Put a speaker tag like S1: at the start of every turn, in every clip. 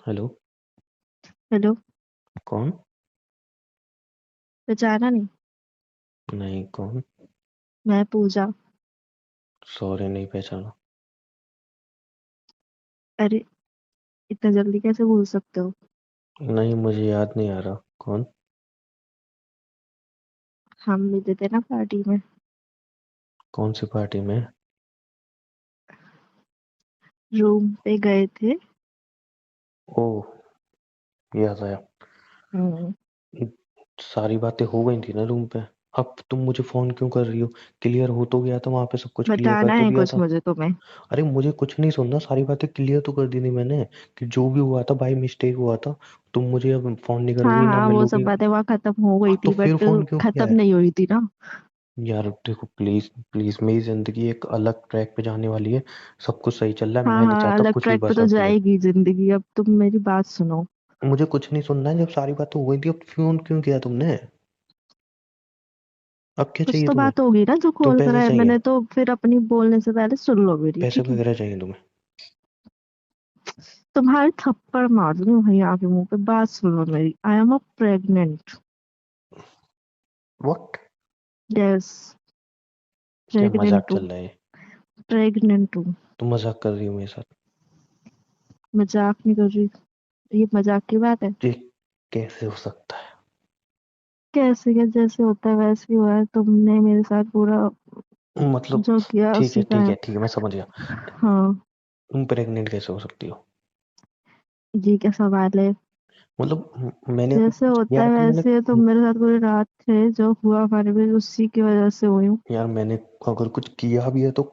S1: Hello.
S2: Hello.
S1: कौन?
S2: पहचाना नहीं?
S1: नहीं, कौन?
S2: मैं पूजा।
S1: सॉरी, नहीं पहचाना।
S2: अरे, इतना जल्दी कैसे भूल सकते हो?
S1: नहीं, मुझे याद नहीं आ रहा। कौन?
S2: हम मिले थे ना पार्टी में।
S1: कौन सी पार्टी में?
S2: रूम पे गए थे।
S1: ओह, याद आया।
S2: हम्म।
S1: सारी बातें हो गई थी ना रूम पे। अब तुम मुझे फोन क्यों कर रही हो? क्लियर हो तो गया था, वहां पे सब कुछ क्लियर कर
S2: बताना
S1: तो
S2: है
S1: दिया
S2: कुछ
S1: था।
S2: मुझे तुम्हें?
S1: अरे मुझे कुछ नहीं सुनना, सारी बातें क्लियर तो कर दी थी मैंने कि जो भी हुआ था बाय मिस्टेक हुआ था। तुम मुझे अब फोन नहीं
S2: हाँ
S1: करोगी ना
S2: हाँ, वो सब
S1: मिलोगी।
S2: बातें वहाँ खत्म हो गई
S1: हाँ, तो
S2: थी,
S1: फिर
S2: बट
S1: फोन क्यों किया
S2: खत्म
S1: है?
S2: नहीं हुई थी ना।
S1: यार देखो, प्लीज प्लीज, मेरी जिंदगी एक अलग ट्रैक पे जाने वाली है। सब कुछ सही चल रहा है,
S2: हाँ
S1: मैं नहीं
S2: हाँ,
S1: चाहता
S2: अलग
S1: कुछ भी
S2: ट्रैक पे तो
S1: बरसात ले।
S2: जाएगी जिंदगी। अब तुम मेरी बात सुनो।
S1: मुझे कुछ नहीं सुनना है, जब सारी बातें हो गई थी अब फोन क्यों किया तुमने? अब क्या
S2: कुछ
S1: चाहिए
S2: तो
S1: तुम्हें?
S2: बात होगी ना जो
S1: तुम
S2: कॉल करा
S1: पैसे
S2: है
S1: चाहिए?
S2: मैंने, तो फिर अपनी बोलने से पहले सुन लो मेरी,
S1: पैसे
S2: ठीक है?
S1: वगैरह चाहिए तुम्हें?
S2: तुम्हारे थप्पड़ मार दूंगी वहीं आके मुंह पे। बात सुनो मेरी। I am a pregnant.
S1: What?
S2: Yes.
S1: क्या मजाक
S2: प्रेग्नेंट हूँ।
S1: चल रहा है?
S2: प्रेग्नेंट हूँ।
S1: तुम मजाक कर रही हो मेरे साथ?
S2: मजाक नहीं कर रही। ये मजाक की बात है?
S1: ये कैसे हो सकता है?
S2: कैसे क्या? जैसे होता है वैसे ही हुआ है। तुमने मेरे साथ पूरा
S1: मतलब,
S2: जो किया
S1: ठीक है
S2: उसी का
S1: ठीक
S2: है।
S1: है ठीक है, मैं समझ गया।
S2: हाँ।
S1: तुम प्रेग्नेंट कैसे हो सकती हो?
S2: ये क्या सवाल है?
S1: मतलब मैंने तो,
S2: जैसे होता
S1: यार
S2: है
S1: मैंने,
S2: वैसे तुम मेरे साथ पूरी रात थे, जो हुआ हमारे बीच उसी की वजह से हुई हूँ।
S1: यार मैंने अगर कुछ किया भी है तो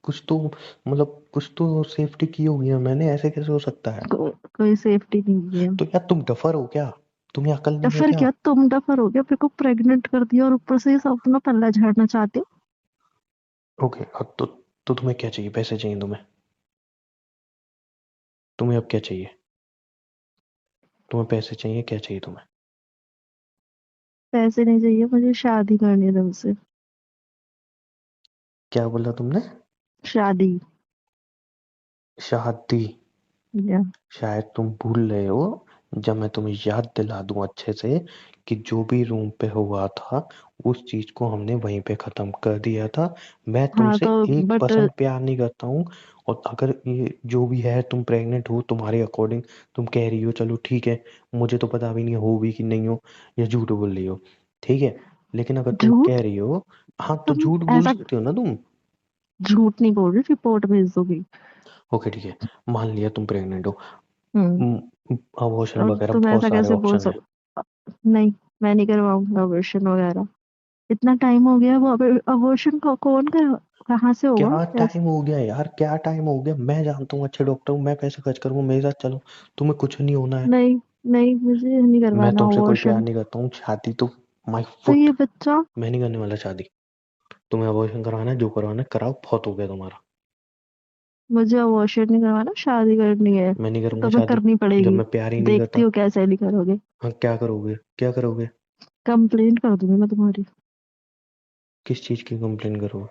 S1: कुछ तो, मतलब कुछ तो सेफ्टी की होगी ना मैंने, ऐसे कैसे हो सकता है?
S2: कोई सेफ्टी नहीं है।
S1: तो यार तुम डफर हो क्या? तुम्हें अकल
S2: तो
S1: नहीं है
S2: फिर
S1: क्या?
S2: क्या? तुम डफर हो गया, फिर को प्रेग्नेंट कर दिया और ऊपर से ये सब अपना पल्ला झाड़ना चाहते हो।
S1: ओके, अब तो तुम्हें क्या चाहिए? पैसे चाहिए तुम्हें? तुम्हें अब क्या चाहिए? तुम्हें पैसे चाहिए? क्या चाहिए तुम्हें?
S2: पैसे नहीं चाहिए मुझे, शादी करनी है तुमसे।
S1: क्या बोला तुमने?
S2: शादी।
S1: शादी?
S2: या।
S1: शायद तुम भूल रहे हो, जब मैं तुम्हें याद दिला दूं अच्छे से कि जो भी रूम पे हुआ था उस चीज को हमने वहीं पे खत्म कर दिया था। मैं
S2: हाँ
S1: तुमसे
S2: तो
S1: एक
S2: बट
S1: परसेंट प्यार नहीं करता हूँ। और अगर ये जो भी है, तुम प्रेग्नेंट हो तुम्हारे अकॉर्डिंग, तुम कह रही हो, चलो ठीक है। मुझे तो पता भी नहीं हो भी कि नहीं हो, या झूठ बोल रही हो। ठीक है, लेकिन अगर तुम कह
S2: झूठ?
S1: रही हो, हाँ तो
S2: तुम
S1: झूठ बोल
S2: ऐसा
S1: सकते हो ना तुम।
S2: झूठ नहीं बोल रही, रिपोर्ट भेज दोगी?
S1: ओके ठीक है, मान लिया तुम प्रेग्नेंट हो।
S2: हम्म।
S1: अबॉर्शन
S2: और
S1: वगैरह
S2: तुम
S1: बहुत
S2: ऐसा
S1: सारे
S2: कैसे बोल
S1: ऑप्शन है।
S2: नहीं, मैं नहीं करवाऊंगा अबॉर्शन वगैरह। इतना टाइम हो गया। वो अबॉर्शन को कौन कर, कहाँ से होगा
S1: क्या
S2: ऐसे?
S1: टाइम हो गया यार? क्या टाइम हो गया? मैं जानता हूँ अच्छे डॉक्टर हूँ, मैं पैसे खर्च करूंगा, मेरे साथ चलो। तुम्हें कुछ नहीं होना है।
S2: नहीं नहीं, मुझे नहीं
S1: मैं
S2: करवाना
S1: तुमसे कोई प्यार
S2: अबॉर्शन।
S1: नहीं करता हूँ, शादी तो माई
S2: तो
S1: फुट।
S2: ये बच्चा।
S1: मैं नहीं करने वाला शादी। तुम्हें अबॉर्शन करवाना है, जो करवाना है कराओ, बहुत हो गया तुम्हारा।
S2: मुझे अबॉर्शन नहीं करवाना, शादी करनी है
S1: मैं नहीं
S2: तो
S1: करूंगा
S2: तुम्हें
S1: शादी
S2: करनी
S1: जब
S2: पड़ेगी।
S1: मैं प्यार ही नहीं
S2: देखती
S1: करता।
S2: हो कैसे नहीं करोगे।
S1: हाँ, क्या करोगे? क्या करोगे?
S2: कंप्लेंट कर दूंगी मैं तुम्हारी।
S1: किस चीज की कंप्लेन करोगे?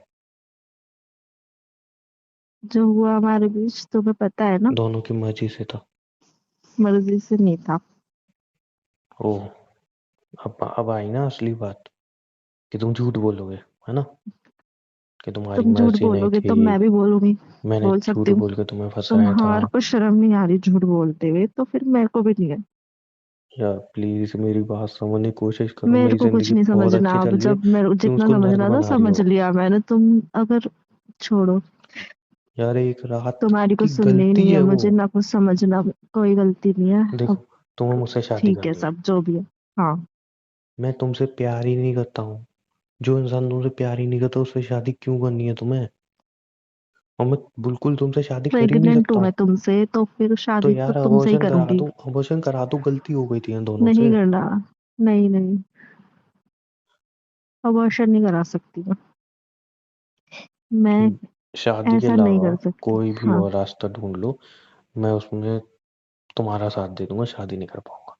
S2: जो हुआ हमारे बीच तुम्हें पता है ना।
S1: दोनों की मर्जी से था।
S2: मर्जी से नहीं था।
S1: ओह, अब आई ना असली बात, कि तुम झूठ बोलोगे, है ना? कि तुम्हारी
S2: तुम झूठ
S1: मर्जी नहीं
S2: बोलोगे
S1: थी।
S2: तो मैं भी बोलूंगी।
S1: मैंने
S2: बोल
S1: झूठ
S2: सकती हूँ।
S1: बोल के तुम्हें फंसाया था।
S2: तुम्हारे को शर्म नहीं आ रही झूठ बोलते हुए? तो फिर मेरे को भी नहीं है।
S1: यार प्लीज मेरी बात समझने की कोशिश करो,
S2: मेरे
S1: मेरी
S2: को कुछ
S1: जिंदगी
S2: नहीं
S1: बहुत
S2: समझना।
S1: अच्छी
S2: अब
S1: चल रही है।
S2: जब मेरे
S1: क्यों
S2: जितना
S1: उसको नर्क
S2: समझना था
S1: बना रही
S2: समझ
S1: हो?
S2: लिया मैंने। तुम अगर छोड़ो।
S1: यार एक रात
S2: तुम्हारी
S1: की
S2: कुछ सुननी ही
S1: गलती
S2: नहीं है
S1: है वो।
S2: मुझे, ना कुछ समझना। कोई गलती नहीं है अब।
S1: देखो, तुम्हें मुझसे शादी
S2: ठीक है,
S1: करनी है।
S2: सब जो भी है। हाँ।
S1: मैं तुमसे प्यार ही नहीं करता हूँ। जो इंसान तुमसे प्यार ही नहीं करता उससे शादी क्यों करनी है तुम्हें? और मैं बिल्कुल तुमसे शादी कर ही नहीं
S2: प्रेग्नेंट हूँ
S1: सकता
S2: मैं
S1: हूँ।
S2: तुमसे, तो फिर
S1: तो
S2: शादी तो
S1: यार
S2: तुमसे ही
S1: अबॉर्शन करा
S2: करूंगी।
S1: दूं, अबॉर्शन करा दूं, गलती हो गई थी इन दोनों
S2: नहीं
S1: से।
S2: करना। नहीं नहीं, अबॉर्शन नहीं करा सकती मैं।
S1: शादी के
S2: ऐसा नहीं
S1: अलावा
S2: कर सकती,
S1: कोई भी
S2: हाँ।
S1: और रास्ता ढूंढ लो, मैं उसमें तुम्हारा साथ दे दूंगा, शादी नहीं कर पाऊंगा।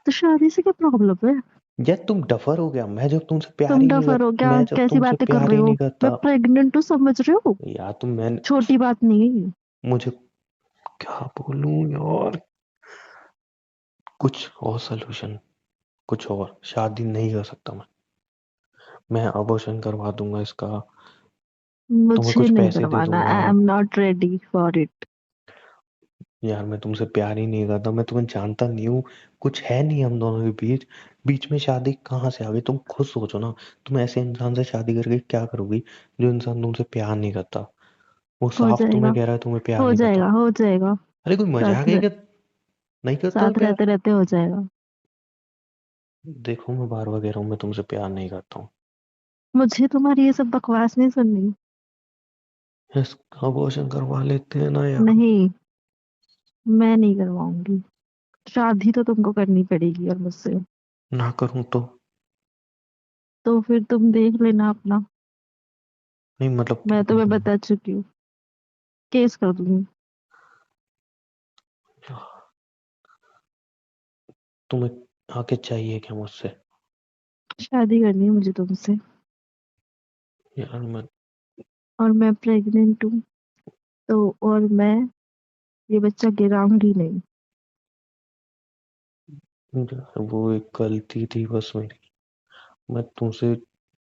S2: तो शादी से क्या प्रॉब्लम है?
S1: यार तुम डफर हो गया, मैं जब तुमसे प्यार
S2: तुम
S1: ही नहीं
S2: डफर हो
S1: कर
S2: क्या?
S1: मैं जब
S2: कैसी
S1: तुमसे
S2: बातें कर
S1: प्यार
S2: रहे
S1: ही
S2: हो?
S1: नहीं
S2: मैं
S1: करता।
S2: प्रेग्नेंट हूँ, समझ रहे हो?
S1: यार तुम मैं
S2: छोटी बात नहीं है ये।
S1: मुझे क्या बोलूं यार, कुछ और सोल्यूशन, कुछ और। शादी नहीं कर सकता मैं अबॉर्शन करवा दूंगा इसका। तुम्हें
S2: मुझे
S1: कुछ
S2: नहीं
S1: पैसे दे
S2: करवाना,
S1: दूंगा।
S2: I am not ready for it.
S1: यार मैं तुमसे प्यार ही नहीं करता, मैं तुम्हें जानता नहीं हूँ, कुछ है नहीं हम दोनों के बीच। बीच में शादी कहाँ से आ गई? तुम खुद सोचो ना, तुम ऐसे इंसान से शादी करके क्या करोगी जो इंसान तुमसे प्यार नहीं करता? वो
S2: हो
S1: साफ तुम्हें
S2: जाएगा,
S1: कह रहा है तुम्हें प्यार
S2: हो
S1: नहीं करता।
S2: जाएगा, हो जाएगा।
S1: अरे कोई मजाक
S2: साथ
S1: है
S2: रह,
S1: क्या? नहीं करते हो
S2: साथ
S1: प्यार?
S2: रहते रहते हो जाएगा।
S1: देखो मैं बार बार कह रहा हूँ, मैं तुमसे प्यार नहीं करता हूँ।
S2: मुझे तुम्हारी ये सब बकवास नहीं सुननी।
S1: इसका अबॉर्शन करवा लेते हैं ना यार।
S2: नहीं, मैं नहीं करवाऊंगी। शादी तो तुमको करनी पड़ेगी और मुझसे।
S1: ना करूँ तो?
S2: तो फिर तुम देख लेना अपना।
S1: नहीं मतलब
S2: मैं
S1: क्या
S2: तुम्हें
S1: करूं?
S2: बता चुकी हूँ, केस कर दूंगी।
S1: तुम्हें आके चाहिए क्या मुझसे?
S2: शादी करनी है मुझे तुमसे।
S1: यार मैं,
S2: और मैं प्रेग्नेंट हूँ, तो और मैं ये बच्चा गिराऊंगी नहीं।
S1: यार वो एक गलती थी बस मेरी। मैं तुमसे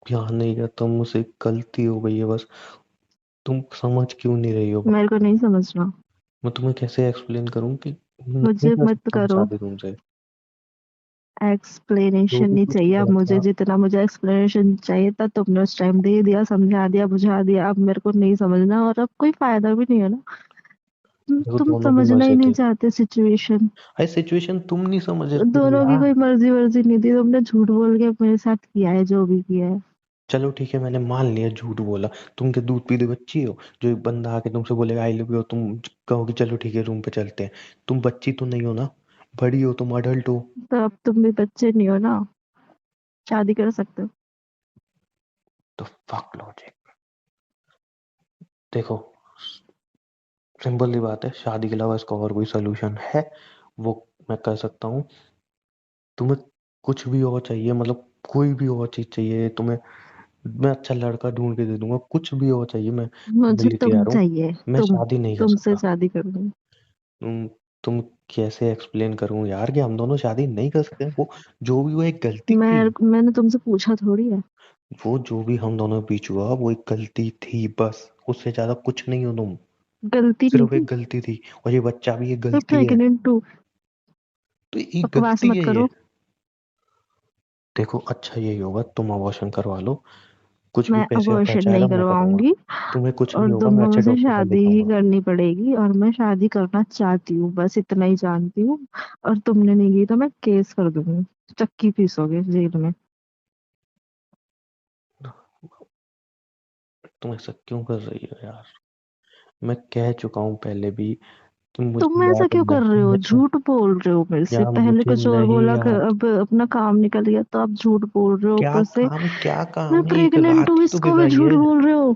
S1: प्यार नहीं करता, मुझसे एक गलती हो गई है बस। तुम समझ क्यों नहीं रही हो
S2: मेरे
S1: बात
S2: को
S1: को?
S2: नहीं समझना।
S1: मैं तुम्हें कैसे एक्सप्लेन करूं कि नहीं
S2: मुझे
S1: कर
S2: मत
S1: सकता मैं
S2: करो
S1: शादी तुमसे?
S2: एक्सप्लेनेशन,
S1: जो भी
S2: नहीं
S1: कुछ
S2: चाहिए अब
S1: हुआ
S2: मुझे।
S1: था।
S2: जितना मुझे एक्सप्लेनेशन चाहिए था तुमने उस टाइम दे दिया, समझा दिया, बुझा दिया। अब मेरे को नहीं समझना, और अब कोई फायदा भी नहीं है ना।
S1: देखो
S2: तुम
S1: दोनों की
S2: समझना ही
S1: मर्जी
S2: नहीं
S1: थी।
S2: चाहते सिचुएशन।
S1: अरे सिचुएशन तुम नहीं समझ रही हो
S2: दोनों की
S1: यार।
S2: कोई मर्जी वर्जी नहीं थी, तुमने झूठ बोल के मेरे साथ किया है जो भी किया है।
S1: चलो ठीक है, मैंने मान लिया झूठ बोला। तुम क्या दूध पीते बच्ची हो जो एक बंदा आके तुमसे बोलेगा आई लव यू, तुम कहोगे चलो ठीक है रूम पे चलते हैं? तुम बच्ची तो नहीं हो ना, बड़ी हो, तुम अडल्ट हो।
S2: तो अब तुम भी बच्चे नहीं हो ना, शादी कर सकते हो।
S1: तो फक लॉजिक। देखो सिंपल सी बात है, शादी के अलावा इसका और कोई सोल्यूशन है? वो मैं कर सकता हूँ। तुम्हें कुछ भी और चाहिए, मतलब कोई भी और चीज चाहिए तुम्हें, मैं अच्छा लड़का ढूंढ के दे दूंगा। कुछ भी और चाहिए, मैं तुम्हें
S2: मुझे
S1: लेके आ
S2: तुम
S1: रहा हूँ।
S2: चाहिए,
S1: मैं
S2: तुम।
S1: शादी नहीं कर
S2: तुमसे
S1: सकता।
S2: शादी करूंगी।
S1: तुम कैसे एक्सप्लेन करूं यार कि हम दोनों शादी नहीं कर सकते? वो जो भी, वो एक गलती थी।
S2: मैंने तुमसे पूछा थोड़ी है।
S1: वो जो भी हम दोनों के बीच हुआ वो एक गलती थी बस, उससे ज्यादा कुछ नहीं हो तुम।
S2: गलती नहीं
S1: सिर्फ एक
S2: थी।
S1: गलती थी, और ये बच्चा भी एक
S2: मैं
S1: गलती है।
S2: प्रेग्नेंट हूँ।
S1: तो एक
S2: बकवास
S1: गलती
S2: मत
S1: है ये।
S2: करो।
S1: देखो अच्छा यही होगा, तुम अबॉर्शन करवा लो, कुछ भी
S2: मैं
S1: पैसे का
S2: अबॉर्शन
S1: खर्चा आएगा
S2: नहीं
S1: मैं करूंगा।
S2: करवाऊंगी।
S1: तुम्हें कुछ नहीं
S2: और
S1: होगा, मैं
S2: तुमको
S1: अच्छे
S2: मुझसे
S1: डॉक्टर पर
S2: शादी ही
S1: लिखाऊंगा।
S2: करनी पड़ेगी, और मैं शादी करना चाहती हूँ, बस इतना ही जानती हूँ। और तुमने नहीं की तो मैं केस कर दूंगी। चक्की पीसोगे जेल में।
S1: तुम ऐसा क्यों कर रही हो यार? मैं कह चुका हूँ पहले भी, तुम
S2: तुम
S1: मुझे
S2: ऐसा
S1: याद
S2: क्यों
S1: नहीं
S2: कर रहे हो?
S1: मैं,
S2: झूठ बोल रहे हो मेरे से।
S1: यार
S2: पहले
S1: मुझे
S2: कुछ और
S1: नहीं
S2: बोला
S1: याद।
S2: अब अपना काम निकल गया तो आप झूठ बोल रहे हो
S1: क्या
S2: ऊपर से।
S1: काम, क्या
S2: मैं
S1: काम है? एक
S2: प्रेग्नेंट हूँ,
S1: राखी तो
S2: इसको भी
S1: भिगाई
S2: झूठ
S1: है।
S2: बोल रहे हो।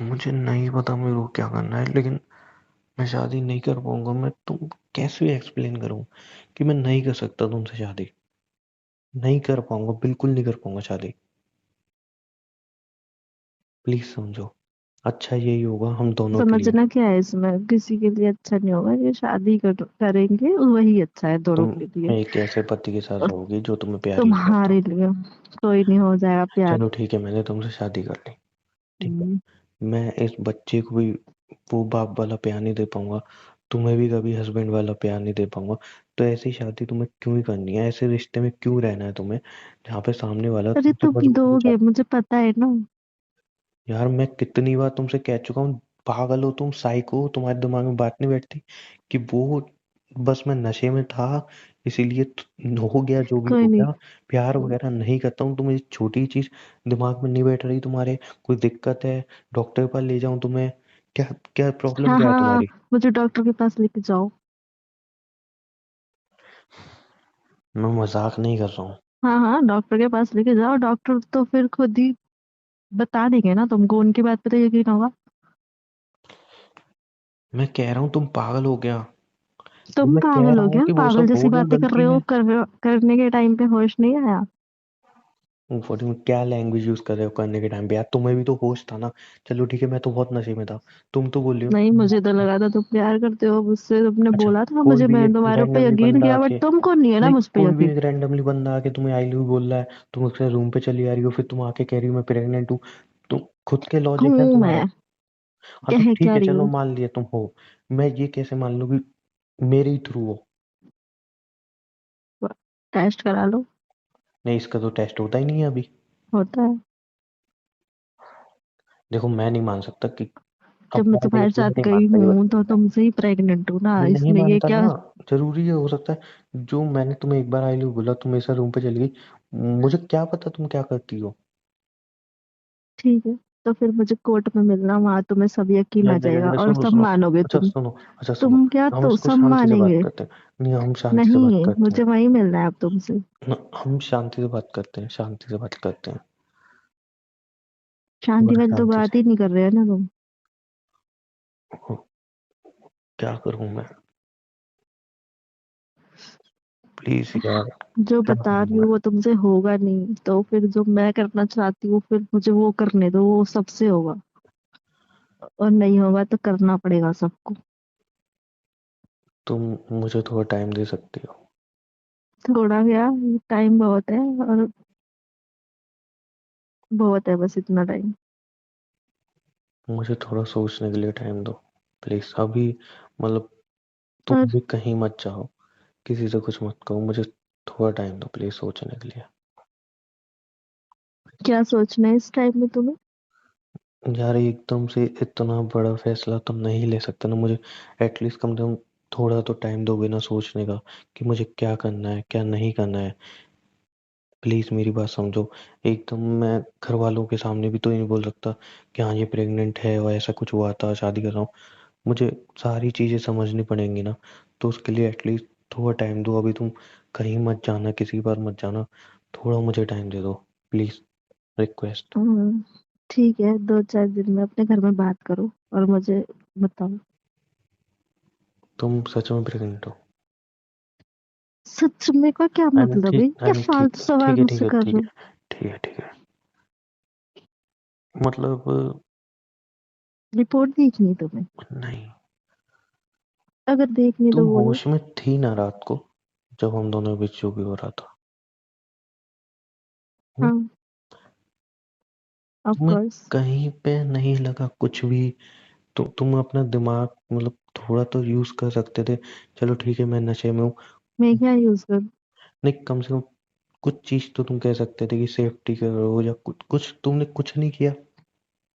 S1: मुझे नहीं पता मेरे को क्या करना है, लेकिन मैं शादी नहीं कर पाऊंगा। मैं तुम कैसे एक्सप्लेन करूं कि मैं नहीं कर सकता तुमसे शादी? नहीं कर पाऊंगा, बिल्कुल नहीं कर पाऊंगा शादी। प्लीज समझो, अच्छा यही होगा हम दोनों के लिए।
S2: समझना क्या है इसमें? किसी के लिए अच्छा नहीं होगा। ये शादी करेंगे वही अच्छा है दोनों
S1: तुम
S2: के लिए।
S1: एक ऐसे पति के साथ
S2: और
S1: रहोगी जो तुम्हें प्यार ही नहीं करता।
S2: तुम्हारे लिए कोई नहीं हो जाएगा प्यार।
S1: चलो ठीक है, मैंने तुमसे शादी कर ली, ठीक है।
S2: हम्म,
S1: मैं इस बच्चे को भी वो बाप वाला प्यार नहीं दे पाऊंगा, तुम्हें भी कभी हस्बैंड वाला प्यार नहीं दे पाऊंगा। तो ऐसी शादी तुम्हें क्यों ही करनी है? ऐसे रिश्ते में क्यों रहना है तुम्हें जहाँ पे सामने वाला
S2: अरे
S1: तुमसे
S2: तुम
S1: मजबूरी
S2: दोगे,
S1: चाहता?
S2: मुझे पता है ना।
S1: यार मैं कितनी बार तुमसे कह चुका हूँ, पागल हो तुम, साइको हो, तुम्हारे दिमाग में बात नहीं बैठती कि वो बस मैं नशे में था इसीलिए हो गया जो भी
S2: कोई
S1: हो
S2: नहीं।
S1: गया। प्यार वगैरह नहीं करता हूँ, तुम्हें छोटी चीज दिमाग में नहीं बैठ रही तुम्हारे? कोई दिक्कत है? डॉक्टर के पास ले जाऊं तुम्हें? क्या क्या प्रॉब्लम
S2: हाँ
S1: क्या है
S2: हाँ,
S1: तुम्हारी?
S2: मुझे डॉक्टर के पास लेके जाओ।
S1: मैं मजाक नहीं कर रहा हूँ।
S2: हाँ हाँ, डॉक्टर के पास लेके जाओ। डॉक्टर तो फिर खुद ही बता देंगे ना तुमको, उनकी बात पे तो यकीन होगा।
S1: मैं कह रहा हूँ तुम पागल हो गया। वो
S2: तुम
S1: मैं कह
S2: पागल
S1: रहा
S2: हो
S1: हूँ
S2: गया?
S1: कि वो
S2: पागल
S1: सब हो
S2: जैसी
S1: गया
S2: बातें कर
S1: गलती
S2: रहे हो,
S1: में।
S2: करने के टाइम पे होश नहीं आया।
S1: कंफर्टिंग में क्या लैंग्वेज यूज कर रहे हो करने के टाइम पे यार? तुम्हें भी तो होश था ना। चलो ठीक है, मैं तो बहुत नशे में था। तुम तो बोल रही
S2: नहीं, मुझे तो
S1: हो।
S2: लगा था तुम प्यार करते हो मुझसे, तुमने
S1: अच्छा,
S2: बोला था
S1: कोई
S2: मुझे,
S1: भी
S2: मैंने
S1: एक
S2: तुम्हारे ऊपर
S1: रैंडमली
S2: यकीन
S1: बंदा
S2: किया, बट
S1: आके,
S2: तुमको नहीं है ना
S1: नहीं,
S2: मुझ पे
S1: कोई भी
S2: यकीन।
S1: एक रैंडमली बंदा आके तुम्हें आई लव बोल रहा है, तुम उसके रूम पे चली आ रही हो, फिर तुम आके कह रही हो मैं प्रेग्नेंट हूँ। तुम खुद के लॉजिक है
S2: हूँ
S1: तुम्हारे।
S2: मैं,
S1: हाँ तो
S2: कह
S1: ठीक
S2: क्या
S1: है,
S2: रही
S1: चलो
S2: हूँ।
S1: मान लिया तुम हो। मैं ये कैसे मान लूँ कि मेरे ही थ्रू हो?
S2: टेस्ट करा लो।
S1: नहीं, इसका तो टेस्ट होता ही नहीं है अभी।
S2: होता है।
S1: देखो, मैं नहीं मान सकता कि
S2: जब
S1: अब
S2: मैं
S1: मैं
S2: तुम्हारे साथ
S1: नहीं
S2: गई
S1: मानता ये
S2: हूँ
S1: बता।
S2: तो तुमसे ही प्रेग्नेंट हूँ ना,
S1: मैं नहीं
S2: इसमें ये
S1: मानता
S2: क्या।
S1: ना। जरूरी है, हो सकता है जो मैंने तुम्हें एक बार आई लव बोला, तुम ऐसा रूम पे चली गई, मुझे क्या पता तुम क्या करती हो।
S2: ठीक है, तो फिर मुझे कोर्ट में मिलना, वहां तुम्हें सब यकीन आ जाएगा
S1: नहीं,
S2: और
S1: सुनो
S2: सब
S1: सुनो।
S2: मानोगे
S1: अच्छा
S2: तुम।
S1: सुनो। अच्छा सुनो।
S2: तुम क्या,
S1: हम
S2: तो
S1: इसको
S2: सब
S1: शांति से बात
S2: मानेंगे।
S1: करते हैं, नहीं हम शांति से बात
S2: नहीं,
S1: करते हैं।
S2: मुझे वही मिलना है अब तुमसे।
S1: हम शांति से बात करते हैं, शांति से बात करते हैं।
S2: शांति
S1: थोड़ा
S2: वाली तो
S1: शांति
S2: बात
S1: से।
S2: ही नहीं कर रहे हो ना तुम।
S1: क्या करूं मैं? प्लीज यार।
S2: जो
S1: क्या
S2: बता
S1: करूं
S2: रही
S1: मैं?
S2: हूँ वो तुमसे होगा नहीं, तो फिर जो मैं करना चाहती हूँ फिर मुझे वो करने दो, वो सबसे होगा। और नहीं होगा तो करना पड़ेगा सबको।
S1: तुम मुझे थोड़ा टाइम दे सकती हो?
S2: थोड़ा क्या, टाइम बहुत है, और बहुत है बस इतना टाइम।
S1: मुझे थोड़ा सोचने के लिए टाइम दो, प्लीज अभी। मतलब तुम
S2: और
S1: भी कहीं मत जाओ, किसी से कुछ मत कहो, मुझे थोड़ा टाइम दो प्लीज सोचने के लिए।
S2: क्या सोचना है इस टाइम में तुम्हें।
S1: यार एकदम से इतना बड़ा फैसला तो नहीं ले सकते ना मुझे। एटलीस्ट कम से कम थोड़ा तो टाइम दोगे ना सोचने का, कि मुझे क्या करना है क्या नहीं करना है। प्लीज मेरी बात समझो। एकदम मैं घर वालों के सामने भी तो ये नहीं बोल सकता कि हाँ ये प्रेग्नेंट है और ऐसा कुछ हुआ था, शादी कर रहा हूँ। मुझे सारी चीजें समझनी पड़ेंगी ना। तो उसके लिए एटलीस्ट थोड़ा टाइम दो अभी। तुम कहीं मत जाना, किसी बार मत जाना। थोड़ा मुझे टाइम दे दो, प्लीज। रिक्वेस्ट।
S2: हम्म, ठीक है, 2-4 दिन में अपने घर में बात करो और मुझे बताओ।
S1: तुम सच में प्रेग्नेंट हो?
S2: सच में का क्या
S1: आई मीन
S2: मतलब है,
S1: ठीक, आई
S2: क्या
S1: मीन ठीक
S2: फालतू
S1: है,
S2: सवाल
S1: ठीक है, ठीक
S2: मुझसे
S1: है,
S2: कर
S1: ठीक
S2: रहे
S1: है।
S2: हो।
S1: ठीक है, ठीक है। मतलब
S2: रिपोर्ट देखनी है तुम्हें।
S1: नहीं।
S2: अगर देखनी
S1: तुम
S2: तो बोलो।
S1: होश में थी ना रात को, जब हम दोनों के बीच जो भी हो रहा था? हम्म?
S2: हाँ, ऑफ
S1: तुम्हें
S2: कोर्स।
S1: कहीं पे नहीं लगा कुछ भी? तुम अपना दिमाग मतलब थोड़ा तो यूज कर सकते थे। चलो ठीक है, मैं नशे में हूँ।
S2: मैं क्या यूज करूँ।
S1: नहीं, कम से कम कुछ चीज तो तुम कह सकते थे कि सेफ्टी करो, या कुछ कुछ तुमने कुछ नहीं किया।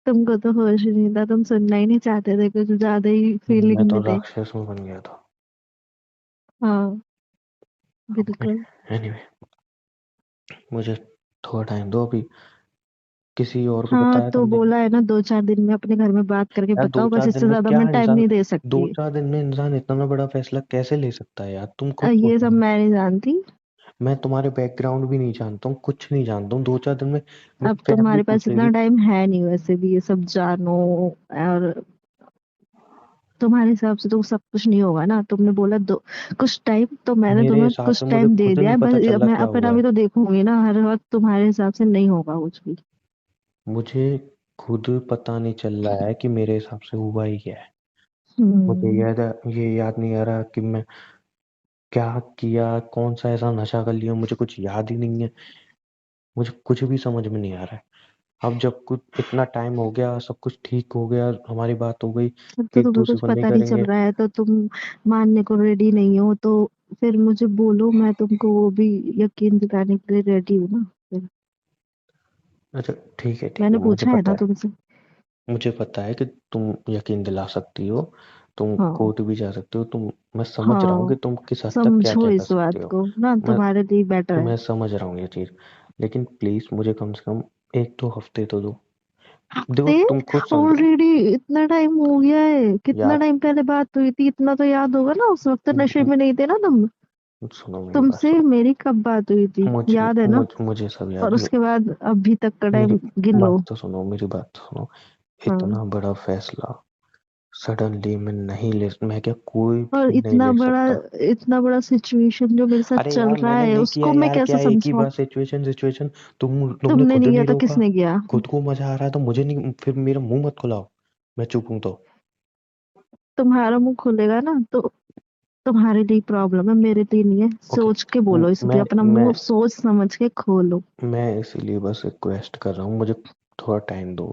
S2: तुमको तो होश ही नहीं था, तुम सुनना ही नहीं चाहते थे, कुछ ज्यादा ही
S1: मैं
S2: फीलिंग
S1: तो
S2: में थे।
S1: राक्षस में बन गया था।
S2: हाँ, बिल्कुल।
S1: एनीवे, मुझे थोड़ा टाइम दो अभी। किसी और को
S2: हाँ,
S1: बताया
S2: तो
S1: तुमने?
S2: बोला है ना, 2-4 दिन में अपने घर में बात करके
S1: यार दो
S2: बताओ, बस
S1: चार दिन
S2: इससे
S1: में
S2: ज्यादा
S1: क्या
S2: मैं टाइम
S1: इंसान,
S2: नहीं दे
S1: दो
S2: सकती।
S1: चार दिन में इंसान इतना बड़ा फैसला कैसे ले सकता है यार? तुम खुद
S2: ये
S1: सोचो
S2: सब
S1: ना।
S2: मैं नहीं जानती।
S1: मैं तुम्हारे बैकग्राउंड भी नहीं जानता हूँ, कुछ नहीं जानता हूँ। 2-4 दिन में मेरी
S2: अब
S1: फैमिली
S2: तुम्हारे पास इतना
S1: पूछेगी।
S2: टाइम है नहीं वैसे भी ये सब जानो, और तुम्हारे हिसाब से तो सब कुछ नहीं होगा ना, तुमने बोला दो कुछ टाइम, तो मैंने
S1: मेरे
S2: तुम्हें
S1: हिसाब से
S2: कुछ
S1: मुझे
S2: टाइम दे
S1: खुद
S2: दिया
S1: नहीं
S2: है,
S1: पता
S2: बस
S1: चला
S2: मैं
S1: क्या
S2: अपना
S1: हुआ है।
S2: भी तो देखूंगी ना, हर वक्त तुम्हारे हिसाब से नहीं होगा कुछ भी।
S1: मुझे खुद पता नहीं चल रहा है कि मेरे हिसाब से हुआ ही क्या है। मुझे
S2: हम्म।
S1: ये याद नहीं आ रहा कि मैं क्या किया, कौन सा ऐसा नशा कर लिया, मुझे कुछ याद ही नहीं है। मुझे कुछ भी समझ में नहीं आ रहा है। अब जब कुछ इतना टाइम हो गया, सब कुछ ठीक हो गया, हमारी बात हो गई
S2: अब
S1: कि
S2: तो
S1: एक
S2: तुम्हें
S1: दूसरे
S2: कुछ
S1: को नहीं
S2: पता नहीं चल
S1: करेंगे।
S2: रहा है तो तुम मानने को रेडी नहीं हो, तो फिर मुझे बोलो, मैं तुमको वो भी यकीन दिलाने के लिए रेडी हूँ ना फिर।
S1: अच्छा ठीक है, ठीक है,
S2: मैंने
S1: मुझे
S2: पूछा है
S1: पता
S2: ना
S1: है।
S2: तुमसे।
S1: मुझे पता है कि तुम यकीन दिला सकती हो, तुम
S2: हाँ।
S1: कोर्ट भी जा सकते हो तुम। मैं समझ रहा हूँ कि
S2: हाँ,
S1: तुम किस हद तक क्या
S2: समझो
S1: क्या कर
S2: इस
S1: सकते
S2: बात
S1: हो।
S2: को ना,
S1: मैं
S2: तुम्हारे लिए बेटर है।
S1: मैं समझ रहा हूँ ये चीज। लेकिन प्लीज मुझे कम से कम 1-2 हफ्ते तो दो। देखो
S2: हफ्ते?
S1: तुम खुद समझो।
S2: ऑलरेडी इतना टाइम हो गया है, कितना
S1: यार
S2: टाइम पहले बात हुई थी, इतना तो याद होगा ना, उस वक्त नशे
S1: तुम
S2: में नहीं थे ना तुम।
S1: सुनो मेरी बात
S2: तुमसे
S1: सुनो।
S2: मेरी कब बात हुई थी, याद है ना।
S1: मुझे सब
S2: और
S1: याद।
S2: उसके बाद अभी तक का
S1: मेरी
S2: टाइम गिन लो।
S1: बात तो सुनो, मेरी बात तो सुनो।
S2: हाँ।
S1: इतना बड़ा फैसला सडनली मैं नहीं ले, मैं क्या कोई
S2: और
S1: भी नहीं ले सकता।
S2: इतना बड़ा सिचुएशन जो मेरे साथ
S1: अरे
S2: चल
S1: यार
S2: रहा
S1: मैंने
S2: है
S1: नहीं किया
S2: उसको मैं
S1: यार, क्या
S2: कैसे
S1: एक ही
S2: समझाऊं?
S1: बार सिचुएशन सिचुएशन, तुमने
S2: तुमने
S1: खुद
S2: नहीं
S1: नहीं
S2: किया तो
S1: रोका।
S2: किसने किया?
S1: खुद को मजा आ रहा है तो मुझे नहीं, फिर मेरा मुंह मत खुलाओ, मैं चुप हूं तो।
S2: तुम्हारा मुंह खुलेगा ना तो तुम्हारे लिए प्रॉब्लम है, मेरे लिए नहीं है।
S1: ओके।
S2: सोच के बोलो, इसलिए
S1: मैं
S2: अपना
S1: मैं
S2: मुंह सोच समझ के खोलो।
S1: मैं इसीलिए बस रिक्वेस्ट कर रहा हूँ, मुझे थोड़ा टाइम दो,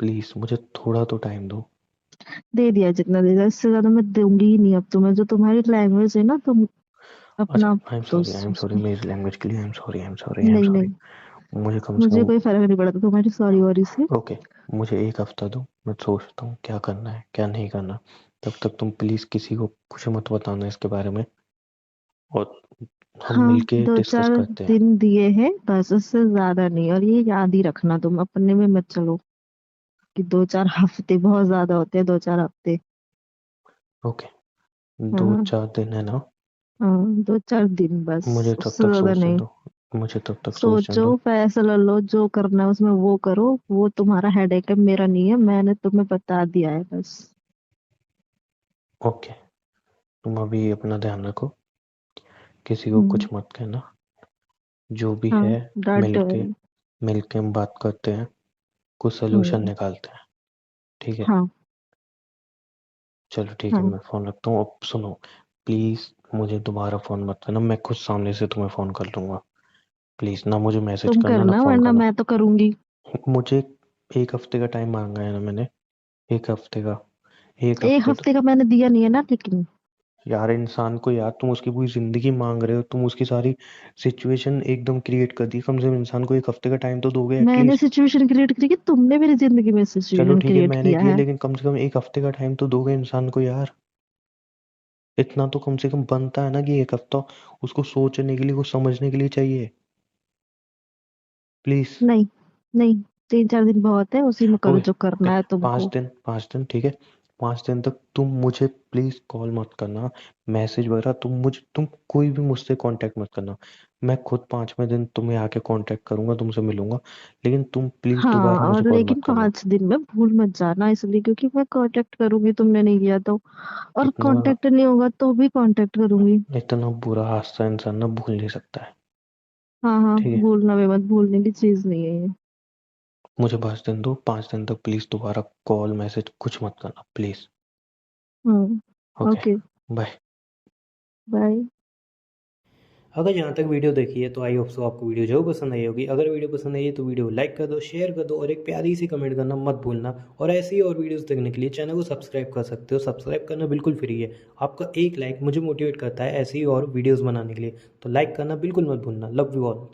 S1: प्लीज मुझे थोड़ा तो टाइम दो।
S2: दे दिया जितना दे दिया, इससे ज्यादा मैं दूंगी ही नहीं अब तुम्हें। जो तुम्हारी लैंग्वेज है ना, तुम
S1: अच्छा,
S2: अपना
S1: आई एम
S2: दोस्त
S1: सॉरी,
S2: उसको।
S1: मेरी लैंग्वेज के लिए I am sorry, I am sorry, I am
S2: नहीं
S1: सॉरी।
S2: नहीं,
S1: मुझे कम से
S2: मुझे
S1: कम,
S2: कोई फर्क नहीं पड़ता तुम्हारी सॉरी वॉरी से।
S1: ओके, मुझे एक हफ्ता दो, मैं सोचता हूँ क्या करना है क्या नहीं करना। तब तक तुम प्लीज किसी को कुछ मत बताना इसके बारे में, और हम
S2: हाँ,
S1: मिलके
S2: दो
S1: डिस्कस
S2: चार
S1: करते हैं।
S2: दिन दिए हैं बस, उससे ज्यादा नहीं। और ये याद ही रखना, तुम अपने में मत चलो कि 2 4 हफ्ते बहुत ज्यादा होते हैं, 2 4 हफ्ते।
S1: ओके, दो
S2: हाँ।
S1: चार दिन है ना।
S2: हाँ, 2 4 दिन बस,
S1: मुझे तब
S2: उससे
S1: तक
S2: ज्यादा
S1: सोचने
S2: नहीं।
S1: दो, मुझे तब तक सोचने
S2: सोचो,
S1: दो।
S2: फैसला लो, जो करना है उसमें वो करो। वो तुम्हारा हेडेक है, मेरा नहीं है। मैंने तुम्हें बता दिया है बस।
S1: ओके, तुम अभी अपना ध्यान रखो, किसी को कुछ
S2: हम्म।
S1: मत कहना, जो भी
S2: हाँ,
S1: है
S2: डोंट
S1: मिलके,
S2: वरी।
S1: मिलके हम बात करते हैं, कुछ सोल्यूशन
S2: हम्म।
S1: निकालते हैं, ठीक है।
S2: हाँ।
S1: चलो ठीक है,
S2: हाँ,
S1: मैं फोन रखता हूँ। अब सुनो, प्लीज मुझे दोबारा फोन मत करना, मैं खुद सामने से तुम्हें फोन कर लूंगा। प्लीज ना मुझे मैसेज
S2: तुम
S1: करना ना
S2: करना,
S1: फोन
S2: वरना
S1: करना।
S2: मैं तो करूंगी।
S1: मुझे एक हफ्ते का टाइम मांगा है ना मैंने, एक हफ्ते का, एक
S2: एक
S1: हफ्ते तो।
S2: हफ्ते का मैंने दिया नहीं है ना, लेकिन।
S1: यार इंसान को यार, तुम उसकी पूरी जिंदगी मांग रहे हो, तुम उसकी सारी सिचुएशन एकदम क्रिएट कर दी, कम से कम इंसान को एक हफ्ते का टाइम तो दोगे
S2: मैंने
S1: एटलीस्ट।
S2: सिचुएशन क्रिएट करी कि तुमने मेरी जिंदगी में
S1: चलो
S2: सिचुएशन
S1: ठीक है,
S2: क्रिएट
S1: मैंने
S2: किया
S1: किया,
S2: है।
S1: लेकिन कम से कम एक हफ्ते का टाइम तो दोगे इंसान को यार। इतना तो कम से कम बनता है ना कि एक हफ्ता उसको सोचने के लिए, कुछ समझने के लिए चाहिए, प्लीज।
S2: नहीं नहीं, 3 4 दिन बहुत है, उसी में करो
S1: ओके,
S2: जो
S1: ओके,
S2: करना है
S1: पाँच
S2: तुमको।
S1: दिन 5 दिन ठीक है। 5 दिन तक तुम मुझे प्लीज कॉल मत करना, मैसेज वगैरह तुम कोई भी मुझसे कांटेक्ट मत करना। मैं खुद 5वें दिन तुम्हें आके कांटेक्ट करूंगा, तुमसे मिलूंगा, लेकिन तुम प्लीज
S2: हाँ,
S1: दोबारा मुझे
S2: और
S1: कॉल
S2: लेकिन
S1: मत करना।
S2: 5 दिन में भूल मत जाना, इसलिए क्योंकि मैं कांटेक्ट करूंगी, तुमने नहीं किया तो। और
S1: इतना
S2: कांटेक्ट नहीं होगा तो भी कांटेक्ट करूंगी।
S1: इतना बुरा हादसा इंसान ना भूल नहीं सकता है,
S2: हाँ हाँ,
S1: ठीक है।
S2: भूलना भी मत, भूलने की चीज नहीं है ये।
S1: मुझे 5 दिन दो, 5 दिन तक प्लीज दोबारा कॉल मैसेज कुछ मत करना please.
S2: Hmm.
S1: Okay,
S2: okay.
S1: Bye.
S2: Bye.
S1: अगर यहाँ तक वीडियो देखी है तो आई होप सो आपको वीडियो जरूर पसंद आई होगी। अगर वीडियो पसंद आई है तो वीडियो को लाइक कर दो, शेयर कर दो, और एक प्यारी सी कमेंट करना मत भूलना। और ऐसी और वीडियोस देखने के लिए चैनल को सब्सक्राइब कर सकते हो, सब्सक्राइब करना बिल्कुल फ्री है। आपका एक लाइक मुझे मोटिवेट करता है ऐसी और वीडियोज़ बनाने के लिए, तो लाइक करना बिल्कुल मत भूलना। Love you all.